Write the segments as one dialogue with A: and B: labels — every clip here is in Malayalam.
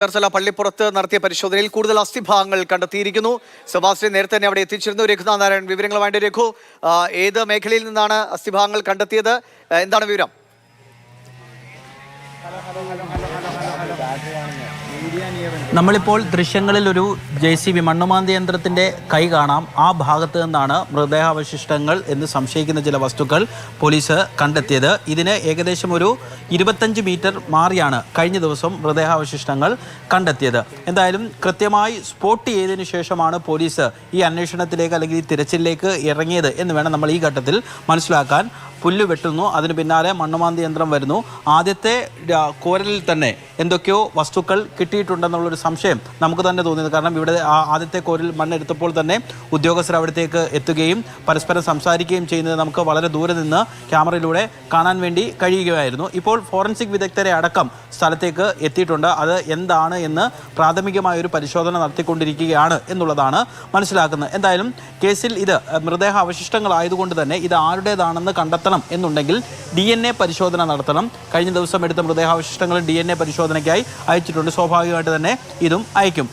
A: ചേർത്തല പള്ളിപ്പുറത്ത് നടത്തിയ പരിശോധനയിൽ കൂടുതൽ അസ്ഥിഭാഗങ്ങൾ കണ്ടെത്തിയിരിക്കുന്നു. സെബാസ്റ്റ്യൻ നേരത്തെ തന്നെ അവിടെ എത്തിച്ചിരുന്നു. രഘുനാഥ് നാരായണൻ വിവരങ്ങൾ വേണ്ടി. രഘു, ഏത് മേഖലയിൽ നിന്നാണ് അസ്ഥിഭാഗങ്ങൾ കണ്ടെത്തിയത്? എന്താണ് വിവരം?
B: നമ്മളിപ്പോൾ ദൃശ്യങ്ങളിൽ ഒരു JCB മണ്ണുമാന്തി യന്ത്രത്തിൻ്റെ കൈ കാണാം. ആ ഭാഗത്ത് നിന്നാണ് മൃതദേഹാവശിഷ്ടങ്ങൾ എന്ന് സംശയിക്കുന്ന ചില വസ്തുക്കൾ പോലീസ് കണ്ടെത്തിയത്. ഇതിന് ഏകദേശം ഒരു 25 മീറ്റർ മാറിയാണ് കഴിഞ്ഞ ദിവസം മൃതദേഹാവശിഷ്ടങ്ങൾ കണ്ടെത്തിയത്. എന്തായാലും കൃത്യമായി സ്പോട്ട് ചെയ്തതിനു ശേഷമാണ് പോലീസ് ഈ അന്വേഷണത്തിലേക്ക് അല്ലെങ്കിൽ ഈ തിരച്ചിലേക്ക് ഇറങ്ങിയത് എന്ന് വേണം നമ്മൾ ഈ ഘട്ടത്തിൽ മനസ്സിലാക്കാൻ. പുല്ല് വെട്ടുന്നു, അതിന് പിന്നാലെ മണ്ണുമാന്തി യന്ത്രം വരുന്നു. ആദ്യത്തെ കോരലിൽ തന്നെ എന്തൊക്കെയോ വസ്തുക്കൾ കിട്ടിയിട്ടുണ്ടെന്നുള്ളൊരു സംശയം നമുക്ക് തന്നെ തോന്നിയത്. കാരണം ഇവിടെ ആദ്യത്തെ കോരൽ മണ്ണെടുത്തപ്പോൾ തന്നെ ഉദ്യോഗസ്ഥർ അവിടത്തേക്ക് എത്തുകയും പരസ്പരം സംസാരിക്കുകയും ചെയ്യുന്നത് നമുക്ക് വളരെ ദൂരെ നിന്ന് ക്യാമറയിലൂടെ കാണാൻ വേണ്ടി കഴിയുകയായിരുന്നു. ഇപ്പോൾ ഫോറൻസിക് വിദഗ്ധരെ അടക്കം സ്ഥലത്തേക്ക് എത്തിയിട്ടുണ്ട്. അത് എന്താണ് എന്ന് പ്രാഥമികമായൊരു പരിശോധന നടത്തിക്കൊണ്ടിരിക്കുകയാണ് എന്നുള്ളതാണ് മനസ്സിലാക്കുന്നത്. എന്തായാലും കേസിൽ ഇത് മൃതദേഹ അവശിഷ്ടങ്ങളായതുകൊണ്ട് തന്നെ ഇത് ആരുടേതാണെന്ന് കണ്ടെത്തണം എന്നുണ്ടെങ്കിൽ DNA പരിശോധന നടത്തണം. കഴിഞ്ഞ ദിവസം എടുത്ത മൃതദേഹാവശിഷ്ടങ്ങൾ DNA പരിശോധനയ്ക്കായി അയച്ചിട്ടുണ്ട്. സ്വാഭാവികമായിട്ട് തന്നെ ഇതും അയക്കും.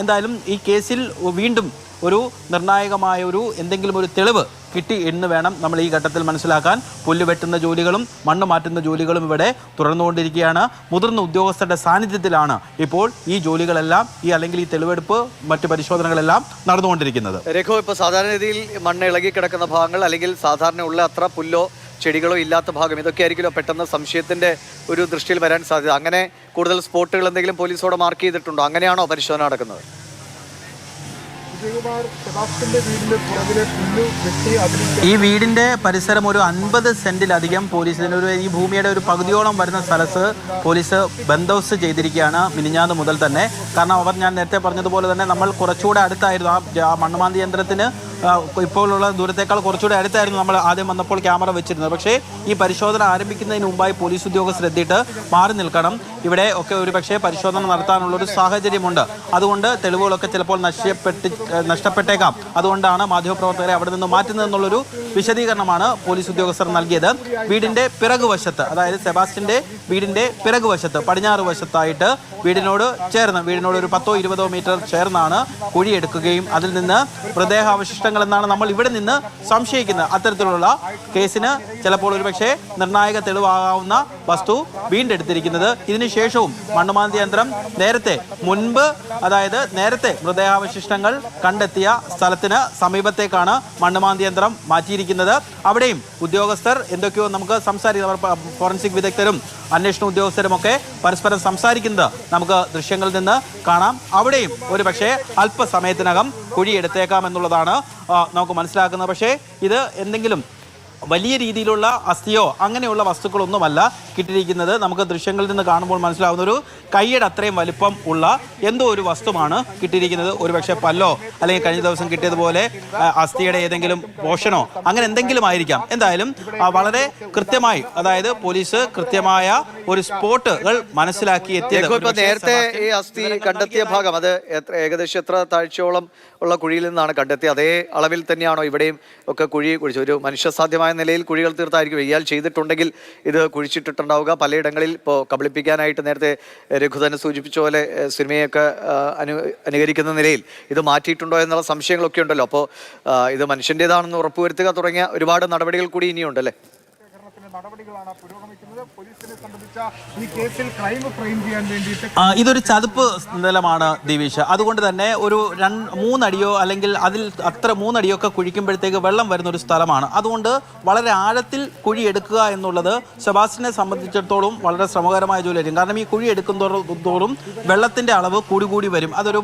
B: എന്തായാലും ഈ കേസിൽ വീണ്ടും ഒരു നിർണായകമായ എന്തെങ്കിലും ഒരു തെളിവ് കിട്ടി എന്ന് വേണം നമ്മൾ ഈ ഘട്ടത്തിൽ മനസ്സിലാക്കാൻ. പുല്ല് വെട്ടുന്ന ജോലികളും മണ്ണ് മാറ്റുന്ന ജോലികളും ഇവിടെ തുടർന്നുകൊണ്ടിരിക്കുകയാണ്. മുതിർന്ന ഉദ്യോഗസ്ഥരുടെ സാന്നിധ്യത്തിലാണ് ഇപ്പോൾ ഈ ജോലികളെല്ലാം അല്ലെങ്കിൽ ഈ തെളിവെടുപ്പ് മറ്റ് പരിശോധനകളെല്ലാം നടന്നുകൊണ്ടിരിക്കുന്നത്.
A: രഘു, ഇപ്പോൾ സാധാരണ രീതിയിൽ മണ്ണ് ഇളകി കിടക്കുന്ന ഭാഗങ്ങൾ അല്ലെങ്കിൽ സാധാരണ ഉള്ള അത്ര പുല്ലോ ചെടികളോ ഇല്ലാത്ത ഭാഗം, ഇതൊക്കെ ആയിരിക്കുമല്ലോ പെട്ടെന്ന് സംശയത്തിന്റെ ഒരു ദൃഷ്ടിയിൽ വരാൻ സാധ്യത. അങ്ങനെ കൂടുതൽ സ്പോട്ടുകൾ എന്തെങ്കിലും പോലീസോടെ മാർക്ക് ചെയ്തിട്ടുണ്ടോ? അങ്ങനെയാണോ പരിശോധന നടക്കുന്നത്?
B: ഈ വീടിന്റെ പരിസരം ഒരു 50 സെന്റിലധികം പോലീസിന് ഈ ഭൂമിയുടെ ഒരു പകുതിയോളം വരുന്ന സ്ഥലത്ത് പോലീസ് ബന്ദോബസ്ത് ചെയ്തിരിക്കുകയാണ് മിനിഞ്ഞാന്ന് മുതൽ തന്നെ. കാരണം ഞാൻ നേരത്തെ പറഞ്ഞതുപോലെ തന്നെ നമ്മൾ കുറച്ചുകൂടെ അടുത്തായിരുന്നു ആ മണ്ണുമാന്തി യന്ത്രത്തിന് ഇപ്പോഴുള്ള ദൂരത്തേക്കാൾ കുറച്ചുകൂടെ അടുത്തായിരുന്നു നമ്മൾ ആദ്യം വന്നപ്പോൾ ക്യാമറ വെച്ചിരുന്നത്. പക്ഷേ ഈ പരിശോധന ആരംഭിക്കുന്നതിന് മുമ്പായി പോലീസ് ഉദ്യോഗസ്ഥർ എത്തിയിട്ട് മാറി നിൽക്കണം. ഇവിടെ ഒക്കെ ഒരു പക്ഷേ പരിശോധന നടത്താനുള്ളൊരു സാഹചര്യമുണ്ട്. അതുകൊണ്ട് തെളിവുകളൊക്കെ ചിലപ്പോൾ നഷ്ടപ്പെട്ടേക്കാം. അതുകൊണ്ടാണ് മാധ്യമപ്രവർത്തകരെ അവിടെ നിന്ന് മാറ്റുന്നതെന്നുള്ളൊരു വിശദീകരണമാണ് പോലീസ് ഉദ്യോഗസ്ഥർ നൽകിയത്. വീടിന്റെ പിറകുവശത്ത്, അതായത് സെബാസ്റ്റ്യന്റെ വീടിന്റെ പിറകുവശത്ത് പടിഞ്ഞാറ് വശത്തായിട്ട് വീടിനോട് ഒരു 10-20 മീറ്റർ ചേർന്നാണ് കുഴിയെടുക്കുകയും അതിൽ നിന്ന് മൃതദേഹാവശിഷ്ടങ്ങൾ എന്നാണ് നമ്മൾ ഇവിടെ നിന്ന് സംശയിക്കുന്നത്. അത്തരത്തിലുള്ള കേസിന് ചിലപ്പോൾ ഒരുപക്ഷെ നിർണായക തെളിവാകാവുന്ന വസ്തു വീണ്ടെടുത്തിരിക്കുന്നത്. ഇതിനുശേഷവും മണ്ണുമാന്തി യന്ത്രം നേരത്തെ മൃതദേഹാവശിഷ്ടങ്ങൾ കണ്ടെത്തിയ സ്ഥലത്തിന് സമീപത്തേക്കാണ് മണ്ണുമാന്തി യന്ത്രം മാറ്റിയിരിക്കുന്നത്. അവിടെയും ഉദ്യോഗസ്ഥർ എന്തൊക്കെയോ നമുക്ക് സംസാരിക്കാം. ഫോറൻസിക് വിദഗ്ധരും അന്വേഷണ ഉദ്യോഗസ്ഥരുമൊക്കെ പരസ്പരം സംസാരിക്കുന്നത് നമുക്ക് ദൃശ്യങ്ങളിൽ നിന്ന് കാണാം. അവിടെയും ഒരു പക്ഷേ അല്പസമയത്തിനകം കുഴിയെടുത്തേക്കാം എന്നുള്ളതാണ് നമുക്ക് മനസ്സിലാക്കുന്നത്. പക്ഷേ ഇത് എന്തെങ്കിലും വലിയ രീതിയിലുള്ള അസ്ഥിയോ അങ്ങനെയുള്ള വസ്തുക്കളൊന്നുമല്ല കിട്ടിയിരിക്കുന്നത്. നമുക്ക് ദൃശ്യങ്ങളിൽ നിന്ന് കാണുമ്പോൾ മനസ്സിലാവുന്ന ഒരു കൈയുടെ അത്രയും വലിപ്പം ഉള്ള എന്തോ ഒരു വസ്തുവാണ് കിട്ടിയിരിക്കുന്നത്. ഒരുപക്ഷെ പല്ലോ അല്ലെങ്കിൽ കഴിഞ്ഞ ദിവസം കിട്ടിയതുപോലെ അസ്ഥിയുടെ ഏതെങ്കിലും പോഷനോ അങ്ങനെ എന്തെങ്കിലും ആയിരിക്കാം. എന്തായാലും വളരെ കൃത്യമായി, അതായത് പോലീസ് കൃത്യമായ ഒരു സ്പോട്ടുകൾ മനസ്സിലാക്കി എത്തിയത്.
A: നേരത്തെ ഈ അസ്ഥി കണ്ടെത്തിയ ഭാഗം അത് ഏകദേശം എത്ര താഴ്ചയോളം ഉള്ള കുഴിയിൽ നിന്നാണ് കണ്ടെത്തിയത്? അതേ അളവിൽ തന്നെയാണോ ഇവിടെയും ഒക്കെ കുഴിച്ചു? ഒരു മനുഷ്യസാധ്യമായ നിലയിൽ കുഴികൾ തീർത്തായിരിക്കും ഇയാൾ ചെയ്തിട്ടുണ്ടെങ്കിൽ ഇത് കുഴിച്ചിട്ടിട്ടുണ്ടാവുക. പലയിടങ്ങളിൽ ഇപ്പോൾ കബളിപ്പിക്കാനായിട്ട് നേരത്തെ രഘു തന്നെ സൂചിപ്പിച്ച പോലെ സിനിമയൊക്കെ അനുകരിക്കുന്ന നിലയിൽ ഇത് മാറ്റിയിട്ടുണ്ടോ എന്നുള്ള സംശയങ്ങളൊക്കെ ഉണ്ടല്ലോ. അപ്പോൾ ഇത് മനുഷ്യൻ്റെതാണെന്ന് ഉറപ്പുവരുത്തുക തുടങ്ങിയ ഒരുപാട് നടപടികൾ കൂടി ഇനിയുണ്ടല്ലേ?
C: നടപടികളാണ് പുരോഗമിക്കുന്നത്. പോലീസിനെ സംബന്ധിച്ച ഈ കേസിൽ ക്രൈം ഫ്രെയിം ചെയ്യാൻ വേണ്ടിയിട്ട്
B: ഇതൊരു ചതുപ്പ് നിലമാണ് ദിവിഷ. അതുകൊണ്ട് തന്നെ ഒരു 3 അടിയോ അല്ലെങ്കിൽ അതിൽ അത്ര 3 അടിയൊക്കെ കുഴിക്കുമ്പോഴത്തേക്ക് വെള്ളം വരുന്ന ഒരു സ്ഥലമാണ്. അതുകൊണ്ട് വളരെ ആഴത്തിൽ കുഴി എടുക്കുക എന്നുള്ളത് സെബാസ്റ്റ്യനെ സംബന്ധിച്ചിടത്തോളം വളരെ ശ്രമകരമായ ജോലിയായിരിക്കും. കാരണം ഈ കുഴി എടുക്കുന്തോറും വെള്ളത്തിന്റെ അളവ് കൂടി വരും. അതൊരു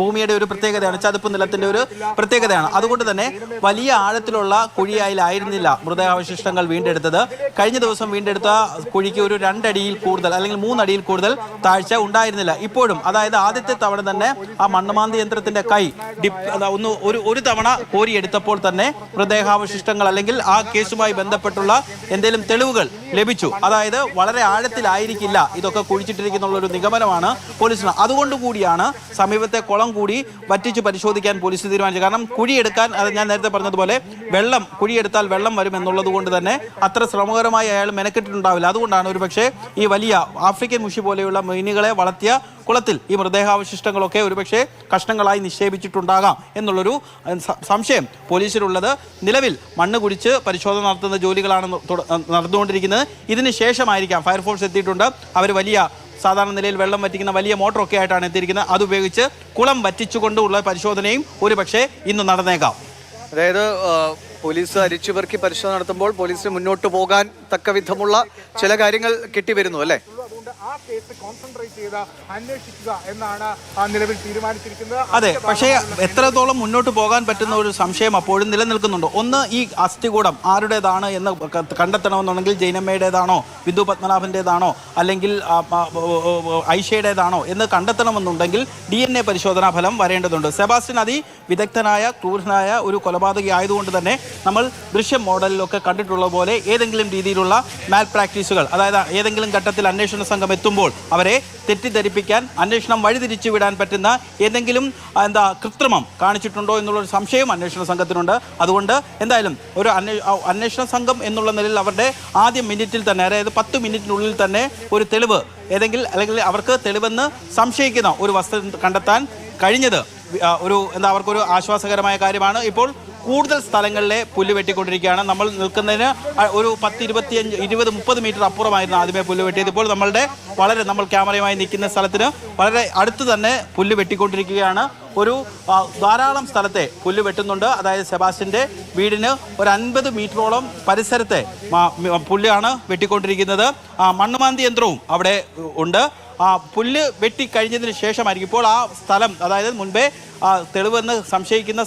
B: ഭൂമിയുടെ ഒരു പ്രത്യേകതയാണ്, ചതുപ്പ് നിലത്തിന്റെ ഒരു പ്രത്യേകതയാണ്. അതുകൊണ്ട് തന്നെ വലിയ ആഴത്തിലുള്ള കുഴിയായിരുന്നില്ല മൃതദേഹാവശിഷ്ടങ്ങൾ വീണ്ടെടുത്തത്. കഴിഞ്ഞ ദിവസം വീണ്ടെടുത്ത കുഴിക്ക് ഒരു 2 അടിയിൽ കൂടുതൽ അല്ലെങ്കിൽ 3 അടിയിൽ കൂടുതൽ താഴ്ച ഉണ്ടായിരുന്നില്ല ഇപ്പോഴും. അതായത് ആദ്യത്തെ തവണ തന്നെ ആ മണ്ണുമാന്തി യന്ത്രത്തിന്റെ കൈ ഒരു തവണ കോരിയെടുത്തപ്പോൾ തന്നെ മൃതദേഹാവശിഷ്ടങ്ങൾ അല്ലെങ്കിൽ ആ കേസുമായി ബന്ധപ്പെട്ടുള്ള എന്തെങ്കിലും തെളിവുകൾ ലഭിച്ചു. അതായത് വളരെ ആഴത്തിലായിരിക്കില്ല ഇതൊക്കെ കുഴിച്ചിട്ടിരിക്കുന്നുള്ളൊരു നിഗമനമാണ് പോലീസിന്. അതുകൊണ്ടുകൂടിയാണ് സമീപത്തെ കുളം കൂടി വറ്റിച്ച് പരിശോധിക്കാൻ പോലീസ് തീരുമാനിച്ചത്. കാരണം കുഴിയെടുക്കാൻ, അത് ഞാൻ നേരത്തെ പറഞ്ഞതുപോലെ കുഴിയെടുത്താൽ വെള്ളം വരും എന്നുള്ളത് കൊണ്ട് തന്നെ അത്ര ശ്രമം ശ്രമകരമായി അയാൾ മെനക്കെട്ടിട്ടുണ്ടാവില്ല. അതുകൊണ്ടാണ് ഒരുപക്ഷെ ഈ വലിയ ആഫ്രിക്കൻ മുഷി പോലെയുള്ള മീനുകളെ വളർത്തിയ കുളത്തിൽ ഈ മൃതദേഹാവശിഷ്ടങ്ങളൊക്കെ ഒരുപക്ഷെ കഷ്ണങ്ങളായി നിക്ഷേപിച്ചിട്ടുണ്ടാകാം എന്നുള്ളൊരു സംശയം പോലീസിലുള്ളത്. നിലവിൽ മണ്ണ് കുടിച്ച് പരിശോധന നടത്തുന്ന ജോലികളാണ് നടന്നുകൊണ്ടിരിക്കുന്നത്. ഇതിന് ശേഷമായിരിക്കാം ഫയർഫോഴ്സ് എത്തിയിട്ടുണ്ട്. അവർ വലിയ സാധാരണ നിലയിൽ വെള്ളം വറ്റിക്കുന്ന വലിയ മോട്ടറൊക്കെ ആയിട്ടാണ് എത്തിയിരിക്കുന്നത്. അതുപയോഗിച്ച് കുളം വറ്റിച്ചുകൊണ്ടുള്ള പരിശോധനയും ഒരുപക്ഷെ ഇന്ന് നടന്നേക്കാം.
A: അതായത് പോലീസ് അരിച്ചുപെറുക്കി പരിശോധന നടത്തുമ്പോൾ പോലീസിന് മുന്നോട്ട് പോകാൻ തക്ക വിധമുള്ള ചില കാര്യങ്ങൾ കിട്ടിവരുന്നു അല്ലേ?
C: അതുകൊണ്ട് ആ കേസ് കോൺസെൻട്രേറ്റ് ചെയ്ത് അന്വേഷിക്കുക എന്നാണ് നിലവിൽ തീരുമാനിച്ചിരിക്കുന്നത്.
B: അതെ, പക്ഷേ എത്രത്തോളം മുന്നോട്ട് പോകാൻ പറ്റുന്ന ഒരു സംശയം അപ്പോഴും നിലനിൽക്കുന്നുണ്ട്. ഒന്ന്, ഈ അസ്ഥികൂടം ആരുടേതാണ് എന്ന് കണ്ടെത്തണമെന്നുണ്ടെങ്കിൽ ജൈനമ്മയുടേതാണോ, ബിന്ദു പത്മനാഭൻ്റേതാണോ, അല്ലെങ്കിൽ ഐഷയുടേതാണോ എന്ന് കണ്ടെത്തണമെന്നുണ്ടെങ്കിൽ DNA പരിശോധനാ ഫലം വരേണ്ടതുണ്ട്. സെബാസ്റ്റ്യൻ വിദഗ്ധനായ ക്രൂരനായ ഒരു കൊലപാതകി ആയതുകൊണ്ട് തന്നെ നമ്മൾ ദൃശ്യം മോഡലിലൊക്കെ കണ്ടിട്ടുള്ള പോലെ ഏതെങ്കിലും രീതിയിലുള്ള മാൽ പ്രാക്ടീസുകൾ, അതായത് ഏതെങ്കിലും ഘട്ടത്തിൽ അന്വേഷണ സംഘം എത്തുമ്പോൾ അവരെ തെറ്റിദ്ധരിപ്പിക്കാൻ, അന്വേഷണം വഴിതിരിച്ചു വിടാൻ പറ്റുന്ന ഏതെങ്കിലും കൃത്രിമം കാണിച്ചിട്ടുണ്ടോ എന്നുള്ളൊരു സംശയം അന്വേഷണ സംഘത്തിനുണ്ട്. അതുകൊണ്ട് എന്തായാലും ഒരു അന്വേഷണ സംഘം എന്നുള്ള നിലയിൽ അവരുടെ ആദ്യ മിനിറ്റിൽ തന്നെ, അതായത് 10 മിനിറ്റിനുള്ളിൽ തന്നെ ഒരു തെളിവ് അല്ലെങ്കിൽ അവർക്ക് തെളിവെന്ന് സംശയിക്കുന്ന ഒരു വസ്തു കണ്ടെത്താൻ കഴിഞ്ഞത് അവർക്കൊരു ആശ്വാസകരമായ കാര്യമാണ്. ഇപ്പോൾ കൂടുതൽ സ്ഥലങ്ങളിലെ പുല്ല് വെട്ടിക്കൊണ്ടിരിക്കുകയാണ്. നമ്മൾ നിൽക്കുന്നതിന് ഒരു 10-20-30 മീറ്റർ അപ്പുറമായിരുന്നു ആദ്യമേ പുല്ല് വെട്ടിയത്. ഇപ്പോൾ നമ്മൾ ക്യാമറയുമായി നിൽക്കുന്ന സ്ഥലത്തിന് വളരെ അടുത്ത് തന്നെ പുല്ല് വെട്ടിക്കൊണ്ടിരിക്കുകയാണ്. ധാരാളം സ്ഥലത്തെ പുല്ല് വെട്ടുന്നുണ്ട്. അതായത് സെബാസ്റ്റ്യൻ്റെ വീടിന് ഒരു 50 മീറ്ററോളം പരിസരത്തെ പുല്ലാണ് വെട്ടിക്കൊണ്ടിരിക്കുന്നത്. മണ്ണുമാന്തി യന്ത്രവും അവിടെ ഉണ്ട്. പുല്ല് വെട്ടിക്കഴിഞ്ഞതിന് ശേഷമായിരിക്കും ഇപ്പോൾ ആ സ്ഥലം, അതായത് മുൻപേ തെളിവെന്ന് സംശയിക്കുന്ന